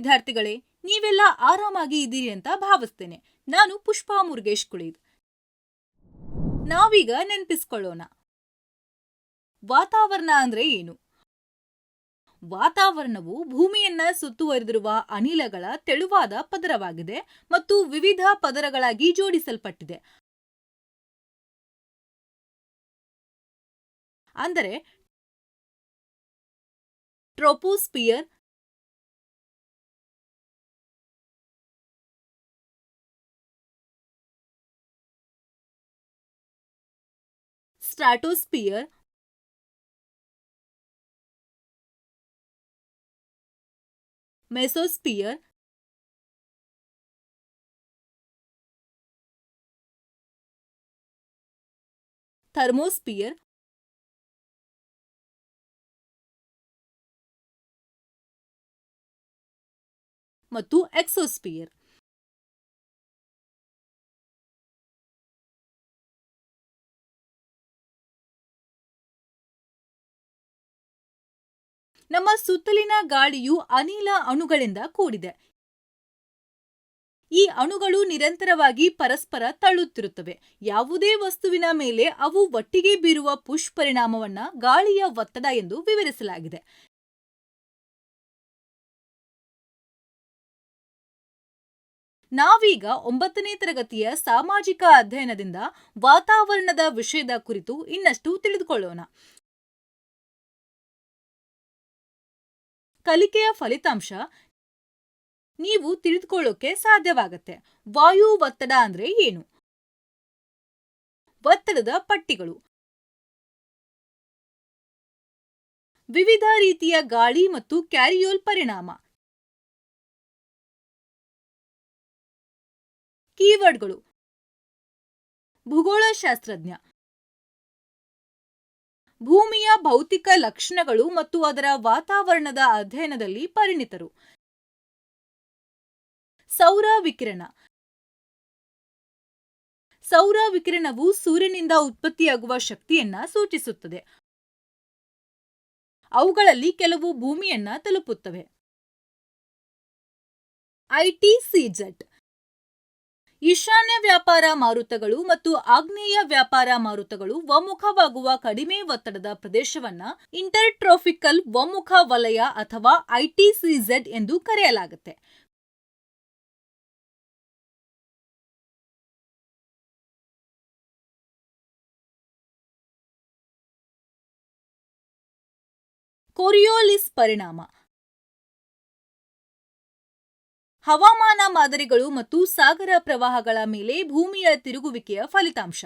ವಿದ್ಯಾರ್ಥಿಗಳೇ, ನೀವೆಲ್ಲ ಆರಾಮಾಗಿ ಇದ್ದೀರಿ ಅಂತ ಭಾವಿಸ್ತೇನೆ. ನಾನು ಪುಷ್ಪಾ ಮುರುಗೇಶ್ ಕುಳೀದ್. ನಾವೀಗ ನೆನಪಿಸ್ಕೊಳ್ಳೋಣ, ವಾತಾವರಣ ಅಂದ್ರೆ ಏನು? ವಾತಾವರಣವು ಭೂಮಿಯನ್ನ ಸುತ್ತುವರೆದಿರುವ ಅನಿಲಗಳ ತೆಳುವಾದ ಪದರವಾಗಿದೆ ಮತ್ತು ವಿವಿಧ ಪದರಗಳಾಗಿ ಜೋಡಿಸಲ್ಪಟ್ಟಿದೆ. ಅಂದರೆ ಟ್ರೋಪೋಸ್ಪಿಯರ್, ಸ್ಟ್ರಾಟೋಸ್ಪಿಯರ್, ಮೆಸೋಸ್ಪಿಯರ್, ಥರ್ಮೋಸ್ಪಿಯರ್ ಮತ್ತು ಎಕ್ಸೋಸ್ಪಿಯರ್. ನಮ್ಮ ಸುತ್ತಲಿನ ಗಾಳಿಯು ಅನಿಲ ಅಣುಗಳಿಂದ ಕೂಡಿದೆ. ಈ ಅಣುಗಳು ನಿರಂತರವಾಗಿ ಪರಸ್ಪರ ತಳ್ಳುತ್ತಿರುತ್ತವೆ. ಯಾವುದೇ ವಸ್ತುವಿನ ಮೇಲೆ ಅವು ಒಟ್ಟಿಗೆ ಬೀರುವ ಪುಷ್ ಪರಿಣಾಮವನ್ನ ಗಾಳಿಯ ಒತ್ತಡ ಎಂದು ವಿವರಿಸಲಾಗಿದೆ. ನಾವೀಗ 9ನೇ ತರಗತಿಯ ಸಾಮಾಜಿಕ ಅಧ್ಯಯನದಿಂದ ವಾತಾವರಣದ ವಿಷಯದ ಕುರಿತು ಇನ್ನಷ್ಟು ತಿಳಿದುಕೊಳ್ಳೋಣ. ಕಲಿಕೆಯ ಫಲಿತಾಂಶ ನೀವು ತಿಳಿದುಕೊಳ್ಳೋಕೆ ಸಾಧ್ಯವಾಗತ್ತೆ. ವಾಯು ಒತ್ತಡ ಅಂದ್ರೆ ಏನು? ಒತ್ತಡದ ಪಟ್ಟಿಗಳು ವಿವಿಧ ರೀತಿಯ ಗಾಳಿ ಮತ್ತು ಕ್ಯಾರಿಯೋಲ್ ಪರಿಣಾಮ. ಕೀವರ್ಡ್ಗಳು: ಭೂಗೋಳಶಾಸ್ತ್ರಜ್ಞ, ಭೂಮಿಯ ಭೌತಿಕ ಲಕ್ಷಣಗಳು ಮತ್ತು ಅದರ ವಾತಾವರಣದ ಅಧ್ಯಯನದಲ್ಲಿ ಪರಿಣಿತರು. ಸೌರ ವಿಕಿರಣ. ಸೌರ ವಿಕಿರಣವು ಸೂರ್ಯನಿಂದ ಉತ್ಪತ್ತಿಯಾಗುವ ಶಕ್ತಿಯನ್ನ ಸೂಚಿಸುತ್ತದೆ. ಅವುಗಳಲ್ಲಿ ಕೆಲವು ಭೂಮಿಯನ್ನ ತಲುಪುತ್ತವೆ. ಐಟಿಸಿಜೆಡ್ ಈಶಾನ್ಯ ವ್ಯಾಪಾರ ಮಾರುತಗಳು ಮತ್ತು ಆಗ್ನೇಯ ವ್ಯಾಪಾರ ಮಾರುತಗಳು ಒಮ್ಮುಖವಾಗುವ ಕಡಿಮೆ ಒತ್ತಡದ ಪ್ರದೇಶವನ್ನ ಇಂಟರ್ಟ್ರೋಪಿಕಲ್ ಒಮ್ಮುಖ ವಲಯ ಅಥವಾ ಐಟಿಸಿಜೆಡ್ ಎಂದು ಕರೆಯಲಾಗುತ್ತೆ. ಕೋರಿಯೋಲಿಸ್ ಪರಿಣಾಮ. ಹವಾಮಾನ ಮಾದರಿಗಳು ಮತ್ತು ಸಾಗರ ಪ್ರವಾಹಗಳ ಮೇಲೆ ಭೂಮಿಯ ತಿರುಗುವಿಕೆಯ ಫಲಿತಾಂಶ.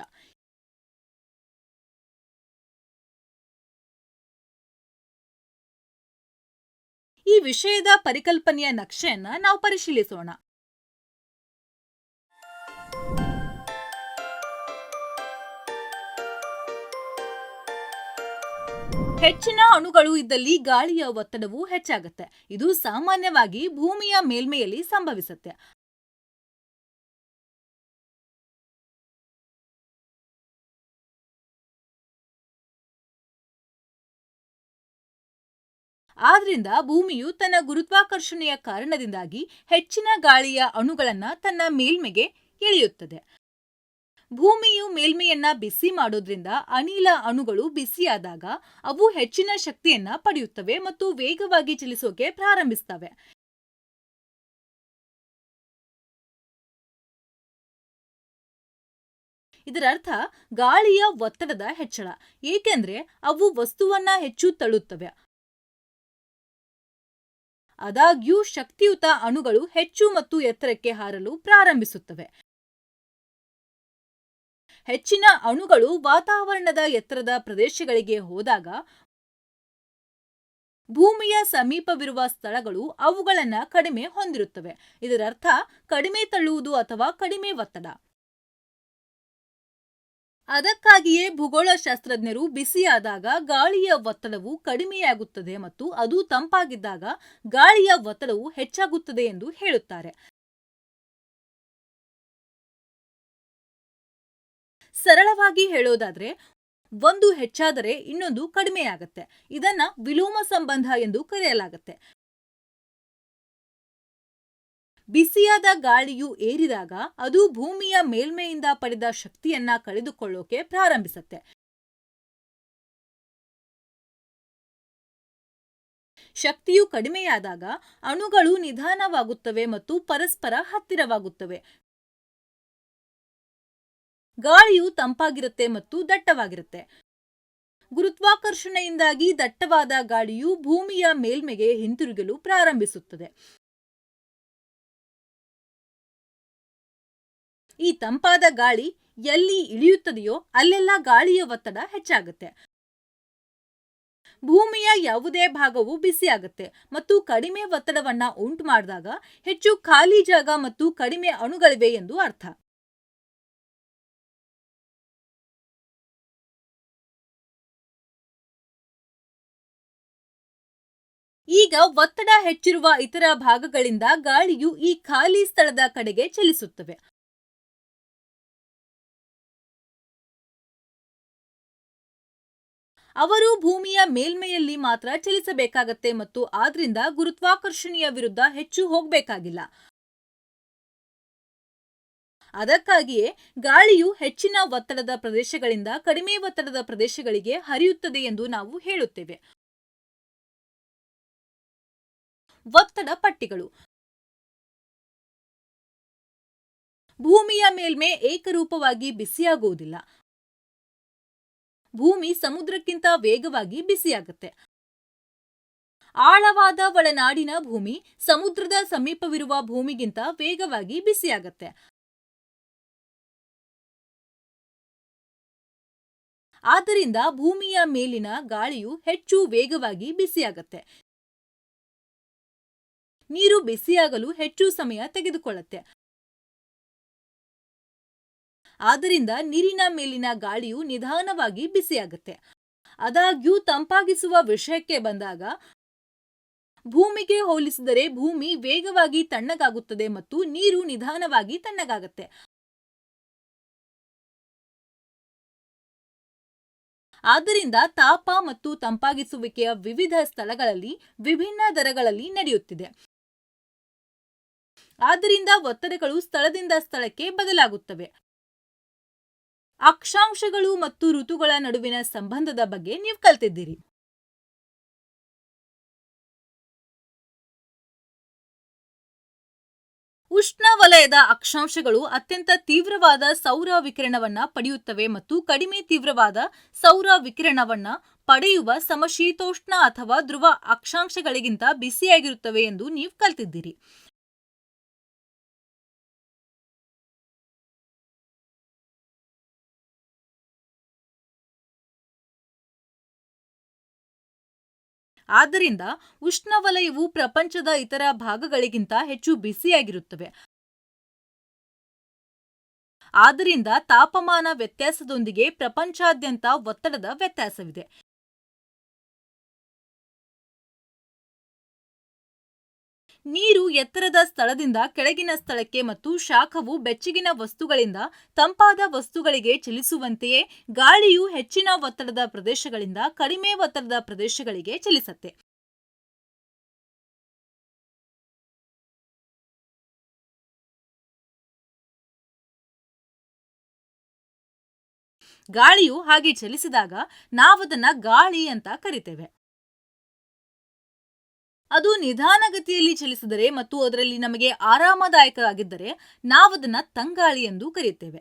ಈ ವಿಷಯದ ಪರಿಕಲ್ಪನೆಯ ನಕ್ಷೆಯನ್ನ ನಾವು ಪರಿಶೀಲಿಸೋಣ. ಹೆಚ್ಚಿನ ಅಣುಗಳು ಇದ್ದಲ್ಲಿ ಗಾಳಿಯ ಒತ್ತಡವು ಹೆಚ್ಚಾಗುತ್ತೆ. ಇದು ಸಾಮಾನ್ಯವಾಗಿ ಭೂಮಿಯ ಮೇಲ್ಮೈಯಲ್ಲಿ ಸಂಭವಿಸುತ್ತೆ. ಆದ್ರಿಂದ ಭೂಮಿಯು ತನ್ನ ಗುರುತ್ವಾಕರ್ಷಣೆಯ ಕಾರಣದಿಂದಾಗಿ ಹೆಚ್ಚಿನ ಗಾಳಿಯ ಅಣುಗಳನ್ನ ತನ್ನ ಮೇಲ್ಮೆಗೆ ಎಳೆಯುತ್ತದೆ. ಭೂಮಿಯು ಮೇಲ್ಮೆಯನ್ನ ಬಿಸಿ ಮಾಡೋದ್ರಿಂದ ಅನಿಲ ಅಣುಗಳು ಬಿಸಿಯಾದಾಗ ಅವು ಹೆಚ್ಚಿನ ಶಕ್ತಿಯನ್ನ ಪಡೆಯುತ್ತವೆ ಮತ್ತು ವೇಗವಾಗಿ ಚಲಿಸೋಕೆ ಪ್ರಾರಂಭಿಸ್ತವೆ. ಇದರರ್ಥ ಗಾಳಿಯ ಒತ್ತಡದ ಹೆಚ್ಚಳ, ಏಕೆಂದ್ರೆ ಅವು ವಸ್ತುವನ್ನ ಹೆಚ್ಚು ತಳ್ಳುತ್ತವೆ. ಆದಾಗ್ಯೂ ಶಕ್ತಿಯುತ ಅಣುಗಳು ಹೆಚ್ಚು ಮತ್ತು ಎತ್ತರಕ್ಕೆ ಹಾರಲು ಪ್ರಾರಂಭಿಸುತ್ತವೆ. ಹೆಚ್ಚಿನ ಅಣುಗಳು ವಾತಾವರಣದ ಎತ್ತರದ ಪ್ರದೇಶಗಳಿಗೆ ಹೋದಾಗ ಭೂಮಿಯ ಸಮೀಪವಿರುವ ಸ್ಥಳಗಳು ಅವುಗಳನ್ನು ಕಡಿಮೆ ಹೊಂದಿರುತ್ತವೆ. ಇದರರ್ಥ ಕಡಿಮೆ ತಳ್ಳುವುದು ಅಥವಾ ಕಡಿಮೆ ಒತ್ತಡ. ಅದಕ್ಕಾಗಿಯೇ ಭೂಗೋಳಶಾಸ್ತ್ರಜ್ಞರು ಬಿಸಿಯಾದಾಗ ಗಾಳಿಯ ಒತ್ತಡವು ಕಡಿಮೆಯಾಗುತ್ತದೆ ಮತ್ತು ಅದು ತಂಪಾಗಿದ್ದಾಗ ಗಾಳಿಯ ಒತ್ತಡವು ಹೆಚ್ಚಾಗುತ್ತದೆ ಎಂದು ಹೇಳುತ್ತಾರೆ. ಸರಳವಾಗಿ ಹೇಳೋದಾದ್ರೆ, ಒಂದು ಹೆಚ್ಚಾದರೆ ಇನ್ನೊಂದು ಕಡಿಮೆಯಾಗುತ್ತೆ. ಇದನ್ನ ವಿಲೋಮ ಸಂಬಂಧ ಎಂದು ಕರೆಯಲಾಗುತ್ತೆ. ಬಿಸಿಯಾದ ಗಾಳಿಯು ಏರಿದಾಗ ಅದು ಭೂಮಿಯ ಮೇಲ್ಮೈಯಿಂದ ಪಡೆದ ಶಕ್ತಿಯನ್ನ ಕಳೆದುಕೊಳ್ಳೋಕೆ ಪ್ರಾರಂಭಿಸುತ್ತೆ. ಶಕ್ತಿಯು ಕಡಿಮೆಯಾದಾಗ ಅಣುಗಳು ನಿಧಾನವಾಗುತ್ತವೆ ಮತ್ತು ಪರಸ್ಪರ ಹತ್ತಿರವಾಗುತ್ತವೆ. ಗಾಳಿಯು ತಂಪಾಗಿರುತ್ತೆ ಮತ್ತು ದಟ್ಟವಾಗಿರುತ್ತೆ. ಗುರುತ್ವಾಕರ್ಷಣೆಯಿಂದಾಗಿ ದಟ್ಟವಾದ ಗಾಳಿಯು ಭೂಮಿಯ ಮೇಲ್ಮೆಗೆ ಹಿಂತಿರುಗಲು ಪ್ರಾರಂಭಿಸುತ್ತದೆ. ಈ ತಂಪಾದ ಗಾಳಿ ಎಲ್ಲಿ ಇಳಿಯುತ್ತದೆಯೋ ಅಲ್ಲೆಲ್ಲ ಗಾಳಿಯ ಒತ್ತಡ ಹೆಚ್ಚಾಗುತ್ತೆ. ಭೂಮಿಯ ಯಾವುದೇ ಭಾಗವು ಬಿಸಿಯಾಗುತ್ತೆ ಮತ್ತು ಕಡಿಮೆ ಒತ್ತಡವನ್ನ ಉಂಟು ಮಾಡಿದಾಗ ಹೆಚ್ಚು ಖಾಲಿ ಜಾಗ ಮತ್ತು ಕಡಿಮೆ ಅಣುಗಳಿವೆ ಎಂದು ಅರ್ಥ. ಈಗ ಒತ್ತಡ ಹೆಚ್ಚಿರುವ ಇತರ ಭಾಗಗಳಿಂದ ಗಾಳಿಯು ಈ ಖಾಲಿ ಸ್ಥಳದ ಕಡೆಗೆ ಚಲಿಸುತ್ತವೆ. ಅವರು ಭೂಮಿಯ ಮೇಲ್ಮೈಯಲ್ಲಿ ಮಾತ್ರ ಚಲಿಸಬೇಕಾಗತ್ತೆ ಮತ್ತು ಆದ್ರಿಂದ ಗುರುತ್ವಾಕರ್ಷಣೆಯ ವಿರುದ್ಧ ಹೆಚ್ಚು ಹೋಗಬೇಕಾಗಿಲ್ಲ. ಅದಕ್ಕಾಗಿಯೇ ಗಾಳಿಯು ಹೆಚ್ಚಿನ ಒತ್ತಡದ ಪ್ರದೇಶಗಳಿಂದ ಕಡಿಮೆ ಒತ್ತಡದ ಪ್ರದೇಶಗಳಿಗೆ ಹರಿಯುತ್ತದೆ ಎಂದು ನಾವು ಹೇಳುತ್ತೇವೆ. ಒತ್ತಡ ಪಟ್ಟಿಗಳು. ಭೂಮಿಯ ಮೇಲ್ಮೈ ಏಕರೂಪವಾಗಿ ಬಿಸಿಯಾಗುವುದಿಲ್ಲ. ಭೂಮಿ ಸಮುದ್ರಕ್ಕಿಂತ ವೇಗವಾಗಿ ಬಿಸಿಯಾಗುತ್ತೆ. ಆಳವಾದ ಒಳನಾಡಿನ ಭೂಮಿ ಸಮುದ್ರದ ಸಮೀಪವಿರುವ ಭೂಮಿಗಿಂತ ವೇಗವಾಗಿ ಬಿಸಿಯಾಗುತ್ತೆ. ಆದ್ದರಿಂದ ಭೂಮಿಯ ಮೇಲಿನ ಗಾಳಿಯು ಹೆಚ್ಚು ವೇಗವಾಗಿ ಬಿಸಿಯಾಗುತ್ತೆ. ನೀರು ಬಿಸಿಯಾಗಲು ಹೆಚ್ಚು ಸಮಯ ತೆಗೆದುಕೊಳ್ಳುತ್ತೆ. ಆದ್ದರಿಂದ ನೀರಿನ ಮೇಲಿನ ಗಾಳಿಯು ನಿಧಾನವಾಗಿ ಬಿಸಿಯಾಗುತ್ತೆ. ಆದಾಗ್ಯೂ ತಂಪಾಗಿಸುವ ವಿಷಯಕ್ಕೆ ಬಂದಾಗ ಭೂಮಿಗೆ ಹೋಲಿಸಿದರೆ ಭೂಮಿ ವೇಗವಾಗಿ ತಣ್ಣಗಾಗುತ್ತದೆ ಮತ್ತು ನೀರು ನಿಧಾನವಾಗಿ ತಣ್ಣಗಾಗುತ್ತೆ. ಆದ್ದರಿಂದ ತಾಪ ಮತ್ತು ತಂಪಾಗಿಸುವಿಕೆಯ ವಿವಿಧ ಸ್ಥಳಗಳಲ್ಲಿ ವಿಭಿನ್ನ ದರಗಳಲ್ಲಿ ನಡೆಯುತ್ತಿದೆ. ಆದ್ದರಿಂದ ಒತ್ತಡಗಳು ಸ್ಥಳದಿಂದ ಸ್ಥಳಕ್ಕೆ ಬದಲಾಗುತ್ತವೆ. ಅಕ್ಷಾಂಶಗಳು ಮತ್ತು ಋತುಗಳ ನಡುವಿನ ಸಂಬಂಧದ ಬಗ್ಗೆ ನೀವು ಕಲಿತಿದ್ದೀರಿ. ಉಷ್ಣವಲಯದ ಅಕ್ಷಾಂಶಗಳು ಅತ್ಯಂತ ತೀವ್ರವಾದ ಸೌರ ವಿಕಿರಣವನ್ನ ಪಡೆಯುತ್ತವೆ ಮತ್ತು ಕಡಿಮೆ ತೀವ್ರವಾದ ಸೌರ ವಿಕಿರಣವನ್ನ ಪಡೆಯುವ ಸಮಶೀತೋಷ್ಣ ಅಥವಾ ಧ್ರುವ ಅಕ್ಷಾಂಶಗಳಿಗಿಂತ ಬಿಸಿಯಾಗಿರುತ್ತವೆ ಎಂದು ನೀವು ಕಲಿತಿದ್ದೀರಿ. ಆದ್ದರಿಂದ ಉಷ್ಣವಲಯವು ಪ್ರಪಂಚದ ಇತರ ಭಾಗಗಳಿಗಿಂತ ಹೆಚ್ಚು ಬಿಸಿಯಾಗಿರುತ್ತವೆ. ಆದ್ದರಿಂದ ತಾಪಮಾನ ವ್ಯತ್ಯಾಸದೊಂದಿಗೆ ಪ್ರಪಂಚಾದ್ಯಂತ ಒತ್ತಡದ ವ್ಯತ್ಯಾಸವಿದೆ. ನೀರು ಎತ್ತರದ ಸ್ಥಳದಿಂದ ಕೆಳಗಿನ ಸ್ಥಳಕ್ಕೆ ಮತ್ತು ಶಾಖವು ಬೆಚ್ಚಗಿನ ವಸ್ತುಗಳಿಂದ ತಂಪಾದ ವಸ್ತುಗಳಿಗೆ ಚಲಿಸುವಂತೆಯೇ ಗಾಳಿಯು ಹೆಚ್ಚಿನ ಒತ್ತಡದ ಪ್ರದೇಶಗಳಿಂದ ಕಡಿಮೆ ಒತ್ತಡದ ಪ್ರದೇಶಗಳಿಗೆ ಚಲಿಸುತ್ತೆ. ಗಾಳಿಯು ಹಾಗೆ ಚಲಿಸಿದಾಗ ನಾವದನ್ನ ಗಾಳಿ ಅಂತ ಕರಿತೇವೆ. ಅದು ನಿಧಾನಗತಿಯಲ್ಲಿ ಚಲಿಸಿದರೆ ಮತ್ತು ಅದರಲ್ಲಿ ನಮಗೆ ಆರಾಮದಾಯಕವಾಗಿದ್ದರೆ ನಾವದನ್ನ ತಂಗಾಳಿ ಎಂದು ಕರೆಯುತ್ತೇವೆ.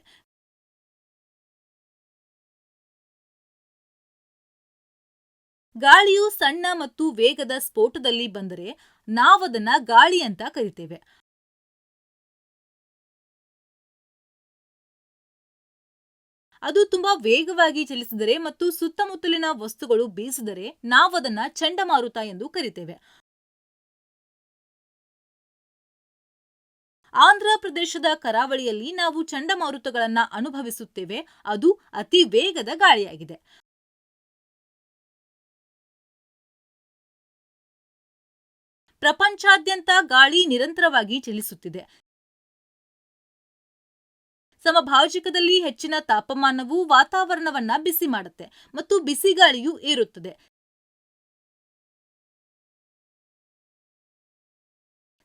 ಗಾಳಿಯು ಸಣ್ಣ ಮತ್ತು ವೇಗದ ಸ್ಫೋಟದಲ್ಲಿ ಬಂದರೆ ನಾವದನ್ನ ಗಾಳಿ ಅಂತ ಕರಿತೇವೆ. ಅದು ತುಂಬಾ ವೇಗವಾಗಿ ಚಲಿಸಿದರೆ ಮತ್ತು ಸುತ್ತಮುತ್ತಲಿನ ವಸ್ತುಗಳು ಬೀಸಿದರೆ ನಾವದನ್ನ ಚಂಡಮಾರುತ ಎಂದು ಕರಿತೇವೆ. ಆಂಧ್ರ ಪ್ರದೇಶದ ಕರಾವಳಿಯಲ್ಲಿ ನಾವು ಚಂಡಮಾರುತಗಳನ್ನು ಅನುಭವಿಸುತ್ತೇವೆ. ಅದು ಅತಿ ವೇಗದ ಗಾಳಿಯಾಗಿದೆ. ಪ್ರಪಂಚಾದ್ಯಂತ ಗಾಳಿ ನಿರಂತರವಾಗಿ ಚಲಿಸುತ್ತಿದೆ. ಸಮಭಾಜಕದಲ್ಲಿ ಹೆಚ್ಚಿನ ತಾಪಮಾನವು ವಾತಾವರಣವನ್ನ ಬಿಸಿ ಮಾಡುತ್ತೆ ಮತ್ತು ಬಿಸಿ ಗಾಳಿಯು ಏರುತ್ತದೆ.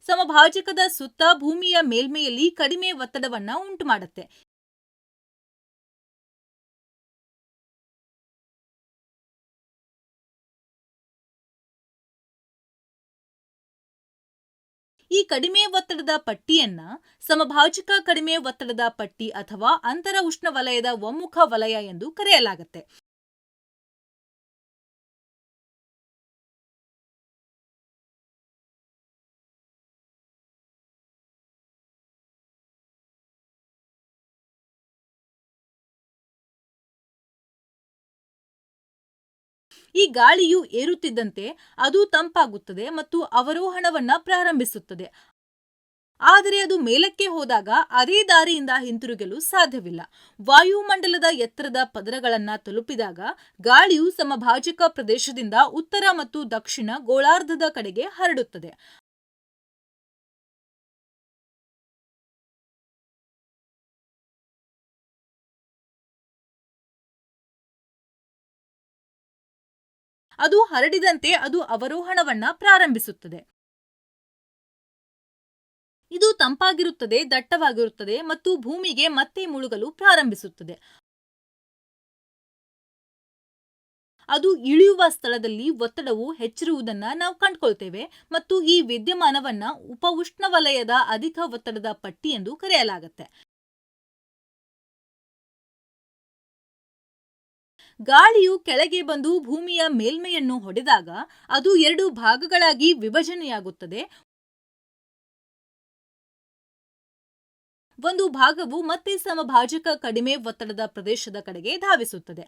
ಸಮಭಾಜಕದ ಸುತ್ತ ಭೂಮಿಯ ಮೇಲ್ಮೈಯಲ್ಲಿ ಕಡಿಮೆ ಒತ್ತಡವನ್ನ ಉಂಟುಮಾಡುತ್ತೆ. ಈ ಕಡಿಮೆ ಒತ್ತಡದ ಪಟ್ಟಿಯನ್ನ ಸಮಭಾಜಕ ಕಡಿಮೆ ಒತ್ತಡದ ಪಟ್ಟಿ ಅಥವಾ ಅಂತರ ಉಷ್ಣವಲಯದ ಒಮ್ಮುಖ ವಲಯ ಎಂದು ಕರೆಯಲಾಗುತ್ತೆ. ಈ ಗಾಳಿಯು ಏರುತ್ತಿದ್ದಂತೆ ಅದು ತಂಪಾಗುತ್ತದೆ ಮತ್ತು ಅವರೋಹಣವನ್ನ ಪ್ರಾರಂಭಿಸುತ್ತದೆ. ಆದರೆ ಅದು ಮೇಲಕ್ಕೆ ಹೋದಾಗ ಅದೇ ದಾರಿಯಿಂದ ಹಿಂತಿರುಗಲು ಸಾಧ್ಯವಿಲ್ಲ. ವಾಯುಮಂಡಲದ ಎತ್ತರದ ಪದರಗಳನ್ನ ತಲುಪಿದಾಗ ಗಾಳಿಯು ಸಮಭಾಜಕ ಪ್ರದೇಶದಿಂದ ಉತ್ತರ ಮತ್ತು ದಕ್ಷಿಣ ಗೋಳಾರ್ಧದ ಕಡೆಗೆ ಹರಡುತ್ತದೆ. ಅದು ಹರಡಿದಂತೆ ಅದು ಅವರೋಹಣವನ್ನ ಪ್ರಾರಂಭಿಸುತ್ತದೆ. ಇದು ತಂಪಾಗಿರುತ್ತದೆ, ದಟ್ಟವಾಗಿರುತ್ತದೆ ಮತ್ತು ಭೂಮಿಗೆ ಮತ್ತೆ ಮುಳುಗಲು ಪ್ರಾರಂಭಿಸುತ್ತದೆ. ಅದು ಇಳಿಯುವ ಸ್ಥಳದಲ್ಲಿ ಒತ್ತಡವು ಹೆಚ್ಚಿರುವುದನ್ನು ನಾವು ಕಂಡುಕೊಳ್ತೇವೆ ಮತ್ತು ಈ ವಿದ್ಯಮಾನವನ್ನ ಉಪಉಷ್ಣವಲಯದ ಅಧಿಕ ಒತ್ತಡದ ಪಟ್ಟಿ ಎಂದು ಕರೆಯಲಾಗುತ್ತೆ. ಗಾಳಿಯು ಕೆಳಗೆ ಬಂದು ಭೂಮಿಯ ಮೇಲ್ಮೈಯನ್ನು ಹೊಡೆದಾಗ ಅದು 2 ಭಾಗಗಳಾಗಿ ವಿಭಜನೆಯಾಗುತ್ತದೆ. ಒಂದು ಭಾಗವು ಮತ್ತೆ ಸಮಭಾಜಕ ಕಡಿಮೆ ಒತ್ತಡದ ಪ್ರದೇಶದ ಕಡೆಗೆ ಧಾವಿಸುತ್ತದೆ.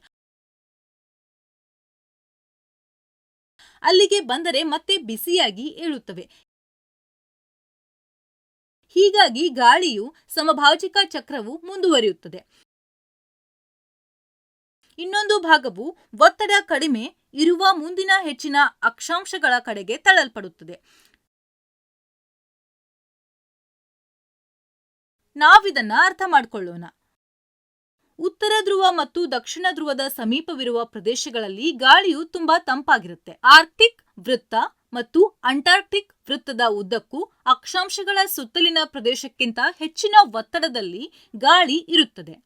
ಅಲ್ಲಿಗೆ ಬಂದರೆ ಮತ್ತೆ ಬಿಸಿಯಾಗಿ ಏಳುತ್ತವೆ. ಹೀಗಾಗಿ ಗಾಳಿಯು ಸಮಭಾಜಕ ಚಕ್ರವು ಮುಂದುವರಿಯುತ್ತದೆ. ಇನ್ನೊಂದು ಭಾಗವು ಒತ್ತಡ ಕಡಿಮೆ ಇರುವ ಮುಂದಿನ ಹೆಚ್ಚಿನ ಅಕ್ಷಾಂಶಗಳ ಕಡೆಗೆ ತಳ್ಳಲ್ಪಡುತ್ತದೆ. ನಾವಿದನ್ನ ಅರ್ಥ ಮಾಡಿಕೊಳ್ಳೋಣ. ಉತ್ತರ ಧ್ರುವ ಮತ್ತು ದಕ್ಷಿಣ ಧ್ರುವದ ಸಮೀಪವಿರುವ ಪ್ರದೇಶಗಳಲ್ಲಿ ಗಾಳಿಯು ತುಂಬಾ ತಂಪಾಗಿರುತ್ತೆ. ಆರ್ಕ್ಟಿಕ್ ವೃತ್ತ ಮತ್ತು ಅಂಟಾರ್ಕ್ಟಿಕ್ ವೃತ್ತದ ಉದ್ದಕ್ಕೂ ಅಕ್ಷಾಂಶಗಳ ಸುತ್ತಲಿನ ಪ್ರದೇಶಕ್ಕಿಂತ ಹೆಚ್ಚಿನ ಒತ್ತಡದಲ್ಲಿ ಗಾಳಿ ಇರುತ್ತದೆ.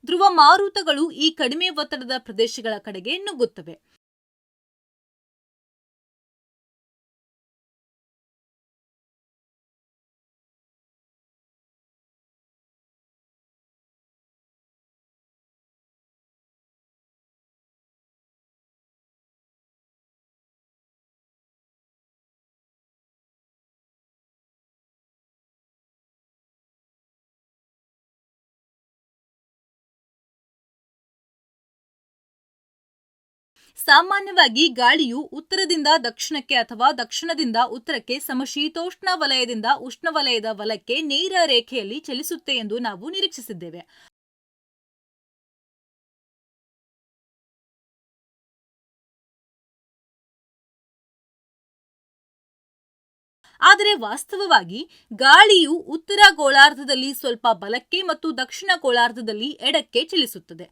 ಧ್ರುವ ಮಾರುತಗಳು ಈ ಕಡಿಮೆ ಒತ್ತಡದ ಪ್ರದೇಶಗಳ ಕಡೆಗೆ ನುಗ್ಗುತ್ತವೆ. ಸಾಮಾನ್ಯವಾಗಿ ಗಾಳಿಯು ಉತ್ತರದಿಂದ ದಕ್ಷಿಣಕ್ಕೆ ಅಥವಾ ದಕ್ಷಿಣದಿಂದ ಉತ್ತರಕ್ಕೆ ಸಮಶೀತೋಷ್ಣ ವಲಯದಿಂದ ಉಷ್ಣವಲಯದ ವಲಯಕ್ಕೆ ನೇರ ರೇಖೆಯಲ್ಲಿ ಚಲಿಸುತ್ತೆ ಎಂದು ನಾವು ನಿರೀಕ್ಷಿಸಿದ್ದೇವೆ. ಆದರೆ ವಾಸ್ತವವಾಗಿ ಗಾಳಿಯು ಉತ್ತರ ಗೋಳಾರ್ಧದಲ್ಲಿ ಸ್ವಲ್ಪ ಬಲಕ್ಕೆ ಮತ್ತು ದಕ್ಷಿಣ ಗೋಳಾರ್ಧದಲ್ಲಿ ಎಡಕ್ಕೆ ಚಲಿಸುತ್ತದೆ.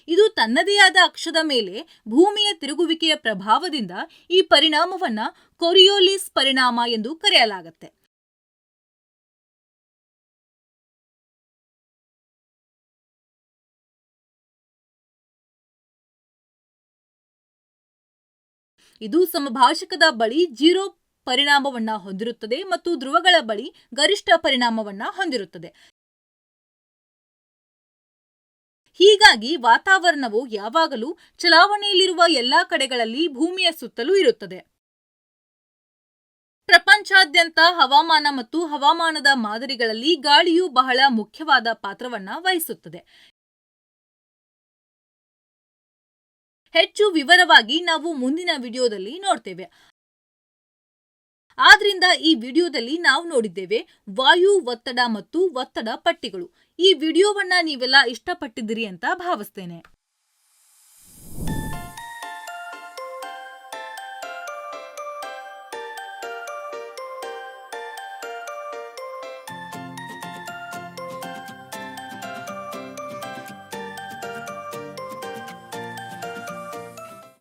ಇದು ತನ್ನದೇ ಆದ ಅಕ್ಷದ ಮೇಲೆ ಭೂಮಿಯ ತಿರುಗುವಿಕೆಯ ಪ್ರಭಾವದಿಂದ ಈ ಪರಿಣಾಮವನ್ನ ಕೊರಿಯೋಲಿಸ್ ಪರಿಣಾಮ ಎಂದು ಕರೆಯಲಾಗುತ್ತೆ. ಇದು ಸಮಭಾಜಕದ ಬಳಿ 0 ಪರಿಣಾಮವನ್ನ ಹೊಂದಿರುತ್ತದೆ ಮತ್ತು ಧ್ರುವಗಳ ಬಳಿ ಗರಿಷ್ಠ ಪರಿಣಾಮವನ್ನ ಹೊಂದಿರುತ್ತದೆ. ಹೀಗಾಗಿ ವಾತಾವರಣವು ಯಾವಾಗಲೂ ಚಲಾವಣೆಯಲ್ಲಿರುವ ಎಲ್ಲಾ ಕಡೆಗಳಲ್ಲಿ ಭೂಮಿಯ ಸುತ್ತಲೂ ಇರುತ್ತದೆ. ಪ್ರಪಂಚಾದ್ಯಂತ ಹವಾಮಾನ ಮತ್ತು ಹವಾಮಾನದ ಮಾದರಿಗಳಲ್ಲಿ ಗಾಳಿಯು ಬಹಳ ಮುಖ್ಯವಾದ ಪಾತ್ರವನ್ನ ವಹಿಸುತ್ತದೆ. ಹೆಚ್ಚು ವಿವರವಾಗಿ ನಾವು ಮುಂದಿನ ವಿಡಿಯೋದಲ್ಲಿ ನೋಡ್ತೇವೆ. ಆದ್ರಿಂದ ಈ ವಿಡಿಯೋದಲ್ಲಿ ನಾವು ನೋಡಿದ್ದೇವೆ ವಾಯು ಒತ್ತಡ ಮತ್ತು ಒತ್ತಡ ಪಟ್ಟಿಗಳು. ಈ ವಿಡಿಯೋವನ್ನ ನೀವೆಲ್ಲ ಇಷ್ಟಪಟ್ಟಿದ್ದೀರಿ ಅಂತ ಭಾವಿಸ್ತೇನೆ.